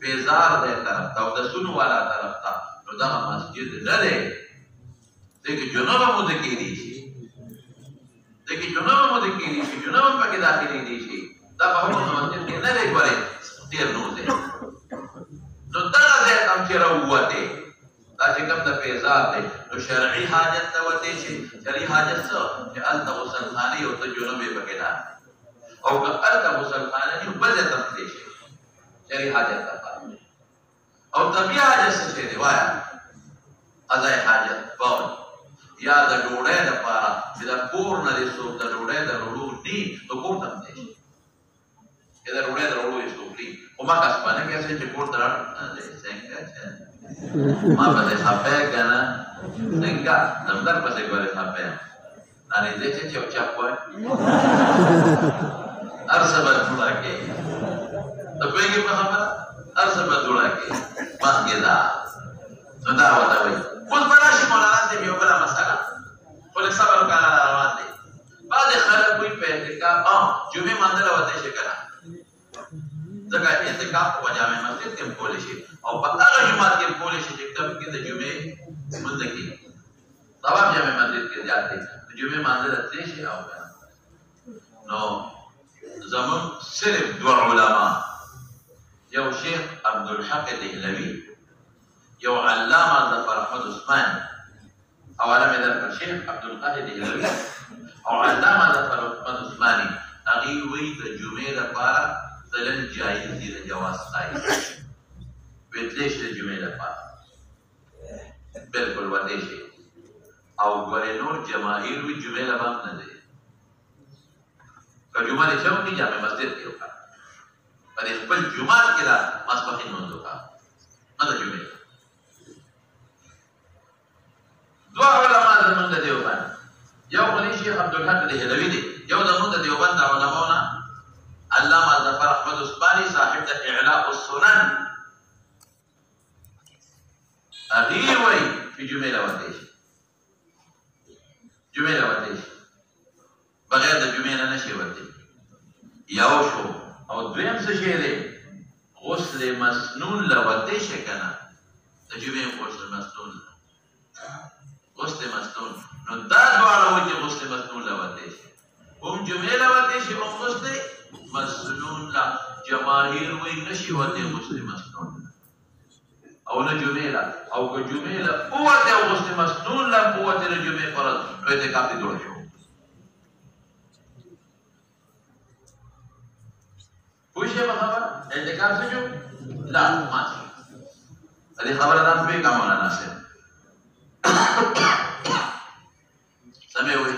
پیزار دی طرف ته او د سونو والا طرف ته نو دغه مسجد نه دی ځکه جنوب هم ورته کېدی شي جنوب هم پکې داخلېدی شي دا په حکم د مسجد کې نه دی ګورئ ډېر نو دی نو دغه ځای ته هم چې راووتې دا چې کوم د پیزار دی نو شرعي حاجت ته وتې شي شرعي حاجت څه چې هلته غسلخانې او ته جنوب یې پکې ده او که هلته غسلخانه وي بل ځای ته تللی شي شرعي حاجت لپاره او طبیعي حاجت څه شی دی وایه قضای حاجت بول یا د ډوډۍ لپاره چې د کور نه دې څوک د ډوډۍ د وړو ني نو کور ته تللی شي که د ډوډۍ د وړو یې څوک ني خو ما کسبانه کې چې کور ته راړ څنګه ما پسې خفه کنه څنګه زمدار پسې ګورې خفه نه دې چې چپ چپ وای ارسه به جوړه کې ته پیږي په خبره ارسه به جوړه کې باندې دا نو دا وته وای اوس براشي مولانا دې یو بل مسله خو له صبر وکړه روان دي بعد خلک وي په اعتکاف جمعه مانځله وته شي کنه ځکه اعتکاف په جامع مسجد کې کول شي او په هغه جمعات کې کول شي چې کله کې د جمعې مونږ کې طواف جامع مسجد کې زیات دي جمعه مانځله ترې شي او نو زمون صرف دو علماء یو شیخ عبدالحق دهلوی یو علامه ظفر احمد عثمان او علامه ذکر شیخ عبدالقادر دهلوی او علامه ظفر احمد عثماني هغه وی د جمعې لپاره دلل جایز دي د جواز قایل ویتلیش د جمعې لپاره بالکل وته شي او ګورې نور جماهیر وی جمعې لپاره نه دي که جمعه دې شوم کې جامع مسجد کې وکړه په دې خپل جمعات کې دا ماسپخین مونږ وکړه نه د جمعې دوه علما زمونږ د دیوبند یو غني شیخ عبدالحق دهلوی دی یو زمونږ د دیوبند علماونه علامه ظفر احمد عثماني صاحب د اعلاء السنن هغه وایي چې جمعې لوتې شي جمعې لوتې شي بغیر د جمعې نه نشي وتی یو شو او دویم څه شی دی غسل مسنون لوتې شي کنه د جمعې غسل مسنون غسل مسنون نو دا دواړه وایي چې غسل مسنون لوتې شي هم جمعې لوتې شي هم غسل مسنون لا جماهیر وایي نشي وتی غسل مسنون او نه جمعې لا او که جمعې لا قوت او غسل مسنون لا قوت د جمعې فرض نو اعتکاف دې جوړ شو پوښه په خبره اعتکاف څه جو لا ماشي دې خبره دا په کومه نه سه سمې وي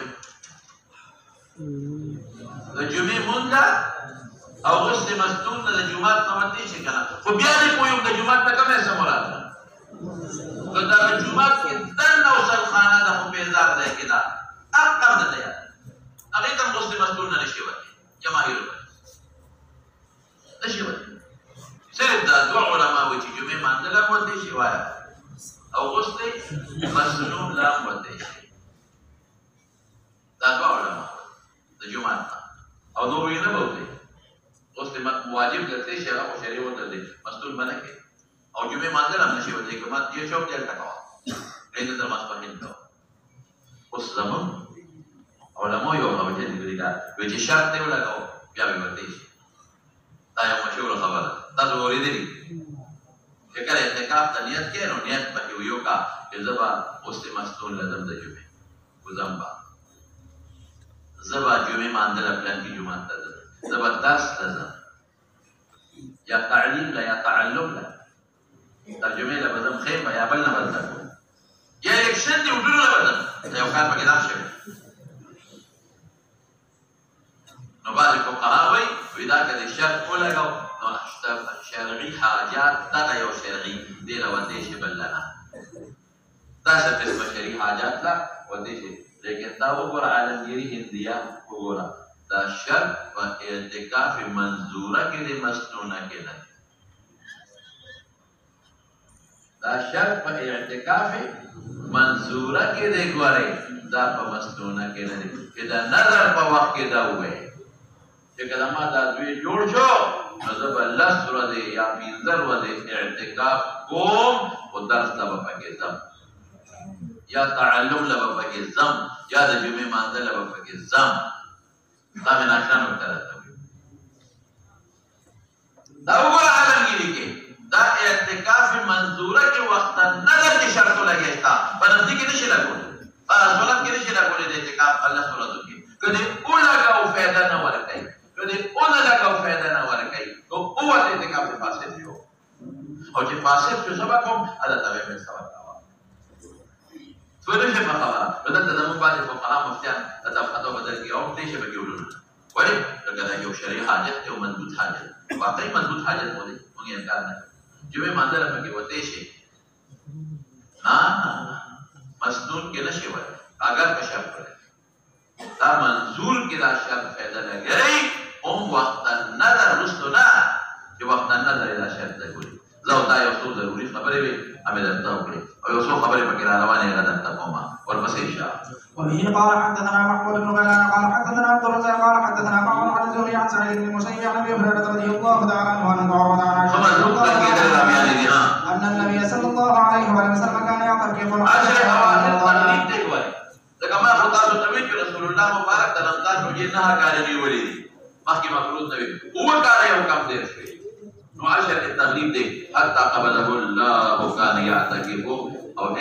د جمعې مونږه او غسل مسنون د جمعات نه وتی شي کنه خو بیا دې کوم د جمعات ته کومه څه مراد ده دا د جمعات کې دنه او سلخانه د خو بیزار ده کېدا اقم ده یا هغه کوم غسل مسنون نه شي وتی جماهیر نشي وتی صرف دا دوه علما وایي چې جمعې مانځله وتی شي وایي او غسل مسنون لا وتی شي دا دوه علما د جمعات او نو وی نه وتی غسل واجب ګرځي چې هغه شریعت ورته دی مسنون باندې کې او جمعې مانځله نشي وتی کومه یو شوق دې تکوا دې ته مسفهین نو اوس زمون علما یو هغه چې دې دا وی چې شرط دی ولګاو بیا به وتی شي دا یو مشهور خبره تاسو ورېدلی چې کله اعتکاف ته نیت کې نو نیت پکې یو کا چې زبا غسل مسنون لازم د جمعې وزمبا زبا جمعې مانځله پلان کې جمعه ته زبا درس لازم یا تعلیم لا یا تعلم لا ترجمه لا بدم خیمه یا بل نه بدل یا اکشن دی وډر لا بدل یو کار پکې راشه نو بعض فقها وایي دا کله شرط ولګاو نو شرعي حاجات دا یو شرعي دی لا ودې شي بل نه دا څه قسم شرعي حاجات لا ودې شي لیکن دا وګور عالمگیری هندیا وګورا دا شرط په اعتکاف منظوره کې د مسنونه کې نه دا شرط په اعتکاف منظوره کې د ګورې دا په مسنونه کې نه کې دا نظر په وخت کې دا وې چې کله ما دا دوی جوړ شو نو زه به لس ورځې یا 15 ورځې اعتکاف کوم او درس ته به پکې ځم یا تعلم له به پکې ځم یا د جمعې مانځه له به پکې ځم دا مې ناشنان ورته راته دا وګوره عالمګیري کې دا اعتکاف منظوره کې وخت نظر کې شرط لګېستا په نزدیک کې نشي لګولې صورت کې نشي لګولې د اعتکاف الله صورت کې کله اولګاو فائدہ نه ورکړي کله اولګاو فائدہ نه ورکړي نو قوت اعتکاف په فاسد شو او چې فاسد شو سبا کوم الله تعالی په سبا فلوش فقها بدل تدمون بعض الفقهاء مفتيان تتفقدوا بدل کی او دیش به جوړول ولی لکه یو شرعي حاجت او مضبوط حاجت واقعي مضبوط حاجت مونږ یې انکار نه جمعې مانځله پکې وته شي مسنون کې نشي وای اگر که شرط کړي دا منظور کې دا شرط پیدا لګي او وخت نظر رستو نه چې وخت نظر دا شرط دی ګوري زه دا یو څو ضروري خبرې وي امه درته وکړي او یو څو خبرې پکې را روانې غدا ته کومه ورپسې شاه وبه قال حدثنا محمود بن غيلان قال حدثنا عبد الرزاق قال حدثنا معمر عن الزهري عن سعيد بن المسيب عن ابي هريره رضي الله تعالى عنه ان عروه عن عائشه ان النبي صلى الله عليه وسلم كان يعتكف عشر حوادث تقریب دی وای ځکه ما خو تاسو ته وی چې رسول الله مبارک د رمضان روزې نه کارې نیولې دي مخکې مفروض نه وي او کار یو کم دی نو عشر تقریب دی حتی قبله الله كان يعتكف او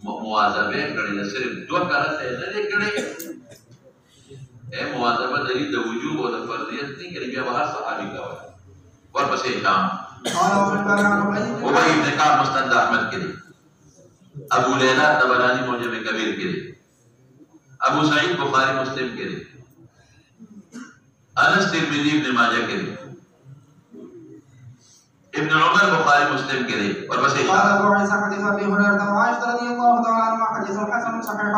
مواظبه کړي د صرف دوه کارته نه لري کړي مواظبه د وجوب او د فرضیت نه کړي بیا بحث صحابي کاوه ورپسې شام وبه ابن كعب مستند احمد کړي ابو ليلى طبراني موجب کبیر کړي ابو سعید بخاری مسلم کړي انس ترمذی ابن ماجه کړي ابن عمر بخاري مسلم كده والبسيط قال ابو عيسى حديث ابي هريره وعائشه رضي الله تعالى عنها حديث حسن صحيح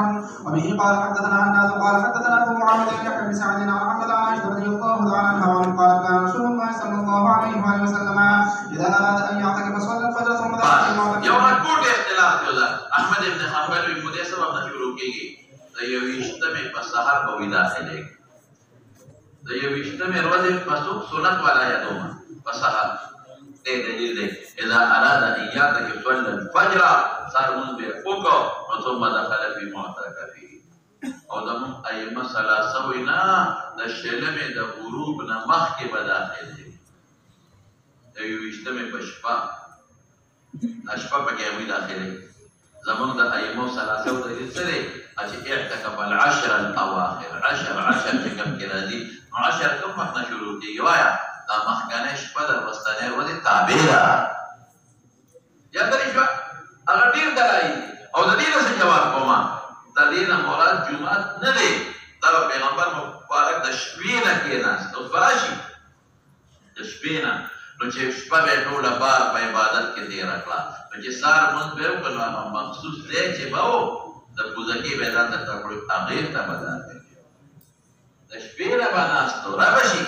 وبه قال حدثنا الناس قال حدثنا ابو معاويه بن يحيى بن سعد عن محمد عن عائشه رضي الله تعالى عنها قال كان رسول الله صلى الله عليه واله وسلم اذا اراد ان يعتكف صلى الفجر ثم دخل يوم الكوت اختلاف كذا احمد بن حنبل بن مديس سبب شروع کیږي د یو اجتماع په سحر په ودا سره د یو اجتماع ورځې په سنت والا یادوما په سحر دلیل دی اذا اراد ان يعتكف صلى الفجر صارون به فوقو ثم دخل في معتكفه او دمون ائمه ثلاثه وینا د شلمه د غروب نه مخکې به داخل دي د یو اجتماع بشفا اشفا پکې وی داخلي زمون د ائمه ثلاثه د سره چې اعتكف العشر الاواخر 10 چې کوم کې راځي 10 کوم وخت شروع کیږي وایا دا مخکنه شپه د وستانه ورځې تابع ده یا درې شو هغه ډیر دلایل او د دې څه جواب کومه د دې نه مراد جمعه نه دی دا پیغمبر مبارک د شپې نه کېناست او فراشي د شپې نه نو چې شپه به ټوله بار په عبادت کې تېره کړه نو چې سهار مونځ به وکړو هغه مخصوص دی چې به و د پوزکې به ځان ته کړو هغې ته به دا د شپې نه به ناستو را به شي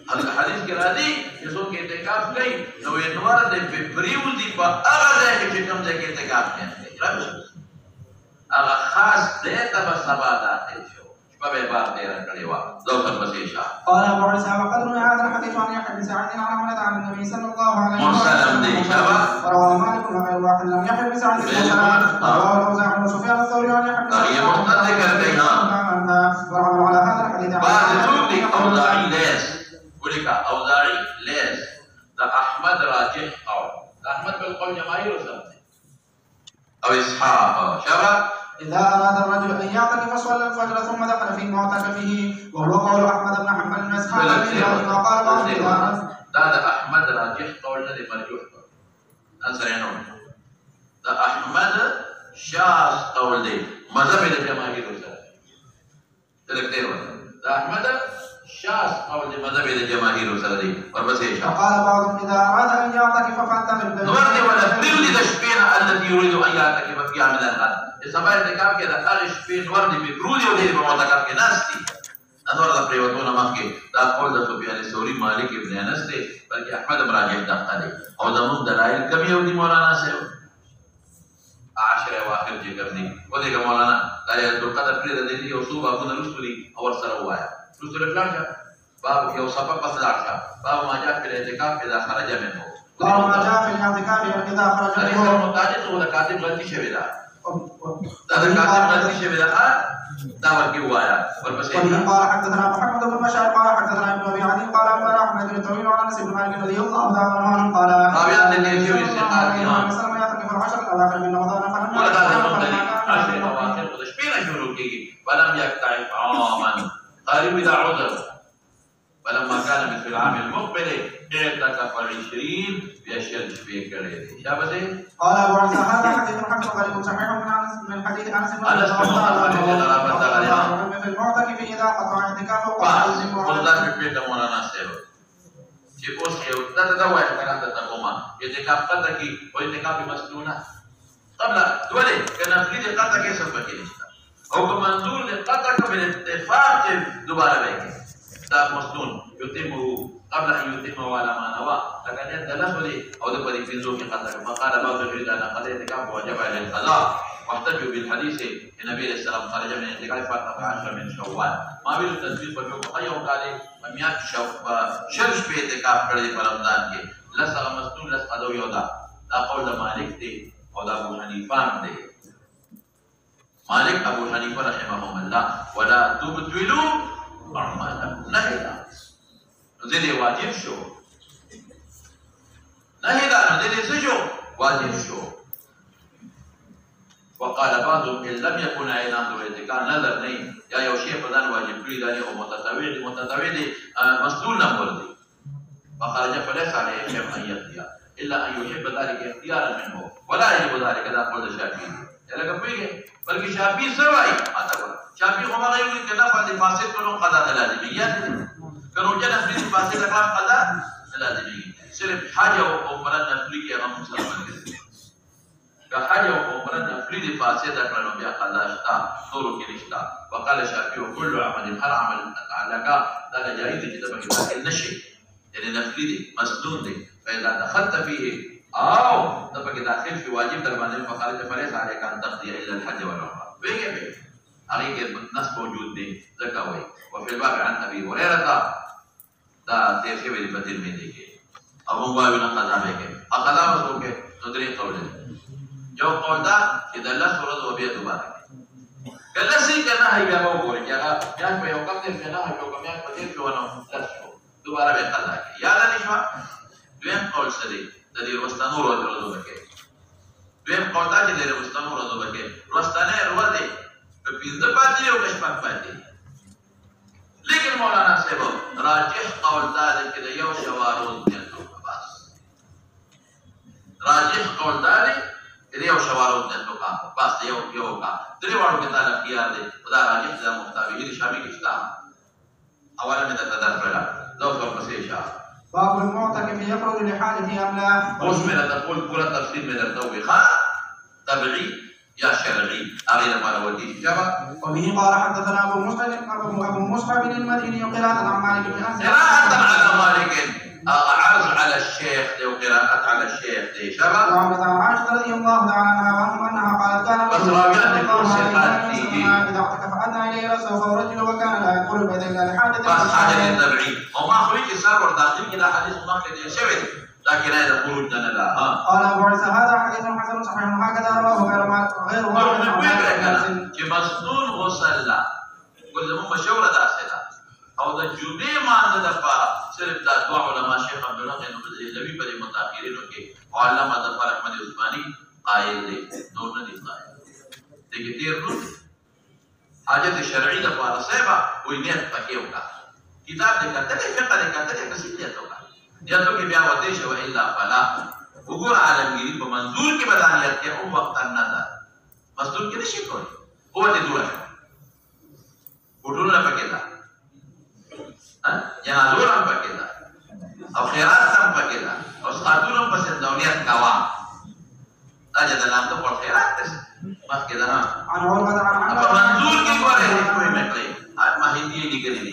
حدیث کې راځي چې څوک اعتکاف کوي نو انوار د پریوزي په هغه ځای کې چې کوم ځای کې اعتکاف کوي هغه خاص ځای ته به سبا داخل شو شپه به بار تېره کړې وه ذوقاً پسې شه قال ابو عيسى وقد روي هذا الحديث عن يحيى بن سعد عن عمرو عن النبي صلى الله عليه وسلم مرسلا دی شبه وروى مالك وغير واحد لم يحيى بن سعد رواه الاوزاعي عن سفيان الثوري عن يحيى بن سعد یہ مختلف کرتے ہیں وعملوا على هذا الحديث بعد ذوق اوزاعی لیس ولك اوزاعي ليس ده احمد راجح قول ده احمد بالقول جماهير وسلم او اسحاق شبه اذا اراد الرجل ان يعتكف صلى الفجر ثم دخل في معتكفه وهو قول احمد بن حنبل بن اسحاق ما قال بعض ده احمد راجح قول ده مرجوح قول انسرينو ده احمد شاذ قول ده مذهب الجماهير وسلم تذكر ده احمد شاذ قول مذهب الجماهير وسلدي وربس ايش قال بعضهم اذا اراد ان يعتكف فانتهى نورد ولا تريد الشبين التي يريد ان يعتكف فيها من الغد الصباح اعتكاف كده قال الشبين ورد بترودي ودي بمعتكف کے ناستي انور ده پریوتونه مخکې دا قول د سفیان الثوري مالک ابن انس دی بلکې احمد امراجه دقه دی او زمون دلایل کم یو دي مولانا صاحب 10 واخر چې ګرځي و دې مولانا دا یو قدر پرې د دې یو صوبه ابو رسولي اور سره وایا رسول الله باب یو سبب پس راځه باب ما جاء في الاعتكاف اذا خرج منه باب ما جاء في الاعتكاف اذا خرج منه متاجد هو كاتب غلطي شوی دا دا کاتب غلطي شوی دا دا ورکی وایا ورپسې قال حدثنا محمد بن بشار قال حدثنا ابن ابي عدي قال اخبرنا احمد بن طويل عن انس بن مالك رضي الله تعالى عنه قال قابل ان يجي استقامه وسلم يعتكف العشر الاواخر من رمضان فلم ولا عشر اواخر شپې شروع کیږي ولم يقتعد عاما قارب اذا عذر فلما كان مثل العام المقبل اعتكف 20 بأشياء شبيه كريه شابه قال ابو عيسى هذا حديث حسن غريب صحيح من حديث انس بن مالك في المعتكف اذا قطع اعتكافه والله في بيت مولانا سيو چې اوس یو دا وایي څنګه ته کومه اعتکاف پته کی او اعتکاف مسنونه قبل ولي كان نفلي قطع كيف بكينيستا او كمنظور لقطع بالاتفاق دوباره بيك دا مسنون يتمه قبل ان يتمه على ما نوى لكن يتلفل او ده بري في زوج قطع فقال بعض العلماء ان قضيه كف وجب على القضاء واحتجوا بالحديث النبي عليه السلام خرج من الاعتكاف 14 من شوال ما بين التسبيح والحكم ايوه قال ميات شرش في اعتكاف کړی په رمضان کې لسغه مسنون لس قضاء یودا دا قول مالک دی او دا ابو حنیفه دی مالك ابو حنيفه رحمهم الله ولا تبطلوا اعمالكم نهي دې واجب شو نهي دا دې شو واجب شو وقال بعضهم ان لم يكن اعلان الاعتكاف نظر نه یا یو شی په ځان واجب کړی دی او متطوع دی مسنون نه ورته فخرج فليس عليه شيء ان يقضي الا ان يحب ذلك اختيارا منه ولا يجب ذلك ذا قول الشافعي لکه پیږي بلکې شافعي سوای اته شافعي هم هغه یو کې نه فاضي فاسد کولو قضا لازمي یا کنو جنہ فی فاسد کلام قضا لازمي صرف حاجه او مراد نفلی کې هغه مسلمان دي که حاجه او مراد نفلی فاسد کړه بیا قضا شتا نور کې نشتا وقال شافعي كل عمل هر عمل لك دا جائز دي چې په کې نشي يعني نفلی مسنون دي فاذا دخلت فيه او دغه داخل في واجب در باندې فقال فليس عليك ان تقضي الا الحج والعمره ویګه به هغه کې نص موجود دی ځکه وایي وفي الباب عن ابي هريره دا تیرشه ویل په دې باندې کې ابو باوی نه قضا وکړي قضا وکړي نو درې قول یو قول دا چې د الله سورۃ او بیا دوباره کله سي کنه هي بیا وګورئ چې هغه بیا په یو کم کې نه هغه کوم بیا په دې کې ونه تاسو دوباره به قضا کوي یاد نه شو دویم قول سره د دې وستانو ورځو بکې دویم قول دا چې د دې وستانو ورځو بکې وستانه ورځې په پینځه پاتې او کشپک پاتې لیکن مولانا صاحب راجح قول دا چې د یو شواروز دی بس راجح قول دا چې د یو شواروز دی بس یو کا درې وړو کې تعالی اختیار دی خدا راجح دا مختابي شامل کیستا اوله مې د تدبر لو پسې شاه باب المعتكف يخرج لحاجته ام لا؟ وشمل تقول كل تفصيل من التوبيخ تبعي يا شرعي أريد ما نوديه جبا وبه قال حدثنا أبو مصعب المديني قراءة عن مالك بن أنس قراءة على مالك عرض على الشيخ لو قراءة على الشيخ دي شبا وعمرة عن عائشة رضي الله تعالى عنها وعنهم أنها قالت كان بس راجعت الصفات فيه إذا اعتكف أدنى إليه رأسه فرجل وكان لا يدخل بيت إلا لحاجة بس حاجة التبعي وما خرج صار وداخل كده حديث ما كده شبه لكن هذا خروج لنا لا قال أبو عيسى هذا حديث حسن صحيح هكذا رواه غير واحد چې مسنون غسل كل زمون مشوره داسه او د جمعې مانځه د پاره صرف دا دوه علما شیخ عبد الله بن نبی په متأخرینو کې او علامه ظفر احمد عثماني قائل دي نور نه دي قائل دغه تیر نو حاجت شرعي د پاره سبا وې نیت پکې وکړه کتاب دې کتل فقہ دې کتل کسي نیت وکړه یا تو کې بیا وته شو الا فلا وګور عالمگیری په منظور کې بدانیت کې او وخت نه ده مسدود کې نشي کولی هو دې دوه وټول پکې ده جنازور هم پکې ده او خیرات هم پکې ده او ساتور هم پس دولت کوا دا چې د لاندې په خیرات ده مخکې ده عن عروة عن په منظور کې ګوره کومې مکلې ما هندي لیکلې دي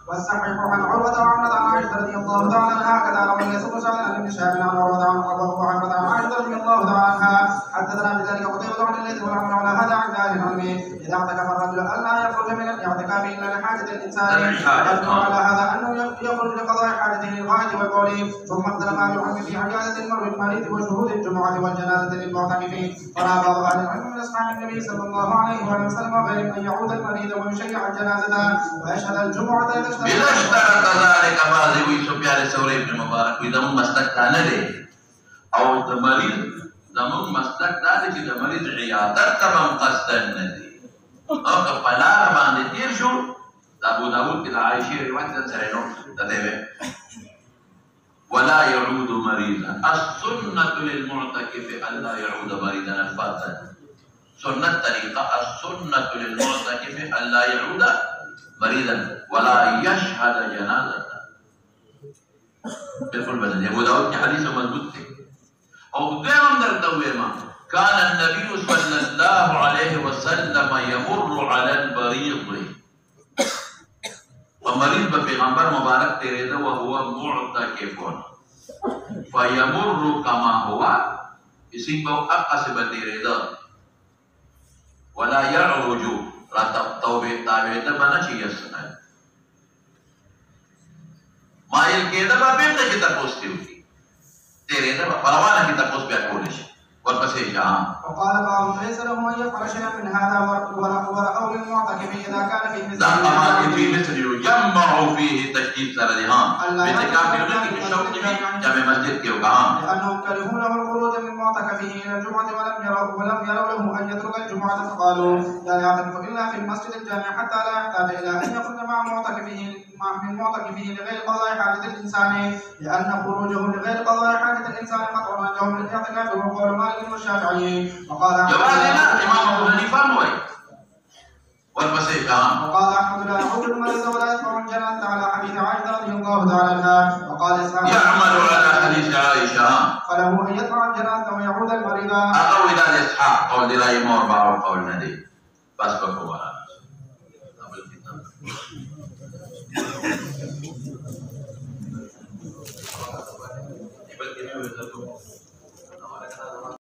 والصحيح عن عروة وعمرة عن عائشة رضي الله تعالى عنها كذا روى يسوع سعد عن ابن شهاب عن عروة عن وعمرة عن عائشة رضي الله تعالى عنها حدثنا بذلك قتيبة عن الليث والعمر على هذا عن ذلك العلم إذا اعتكف الرجل ألا يخرج من الاعتكاف إلا لحاجة الإنسان يدل على هذا أنه يخرج لقضاء حاجته للغاية والقول ثم اختلف أهل العلم في عيادة المريض وشهود الجمعة والجنازة للمعتكف فرأى بعض أهل العلم من أصحاب النبي صلى الله عليه وسلم وغيرهم أن يعود المريض ويشيع الجنازة ويشهد الجمعة إذا اشترط ذلك بعض سفيان الثوري بن مبارك إذا من مسلك نه او د مریض زمون مسلک دا چې د مریض عیادت ته هم قصد نه دي او که په لاره باندې تیر شو د ابو داود کې د عائشې روایت سره نو د دی ولا يعود مريضا السنة للمعتكف الا يعود مريضا الفاظا سنة طريقة السنة للمعتكف الا يعود مريضا ولا يشهد جنازة بالکل بدل ابو داود کې حدیث مضبوط دی او دیم درته وایم كان النبي صلى الله عليه وسلم يمر على المريض ومريض بپیغمبر مبارک تیرے دا وهو معتکف فيمر كما هو اسم بو اقصب تیرے دا ولا يعرج توبه تابع دا بنا چی یسنا مائل کے دا با بیمتا کی تپوستی ہوتی تیرے دا پروانہ کی تپوس بیا کولش والبسيط وقال بعضهم ليس له ان يفعل شيئا من هذا ورأوا للمعتكف اذا كان في مثل لا كما في مثل يجمع فيه تشديد سردها باعتكاف يونس في الشوط جامع مسجد کے وقام لانهم كرهوا له الخروج من معتكفه الى الجمعه ولم يروا له ان يترك الجمعه فقالوا لا يعتكف الا في المسجد الجامع حتى لا يحتاج الى ان يخرج مع معتكفه لغير قضاء حاجه الانسان لان خروجه لغير قضاء حاجه الانسان قطع عنده من الاعتكاف وهو قول مالك والشافعي وقال جوازنا امام ابو حنيفه موي والبسيط وقال احمد لا يعود المريض ولا يدفع الجنازه على حديث عائشه رضي الله تعالى عنها وقال اسحاق يعمل على حديث عائشه فله ان يدفع الجنازه ويعود المريض اقوى الى اسحاق قول لا يمر بعض قول ندي بس بكوا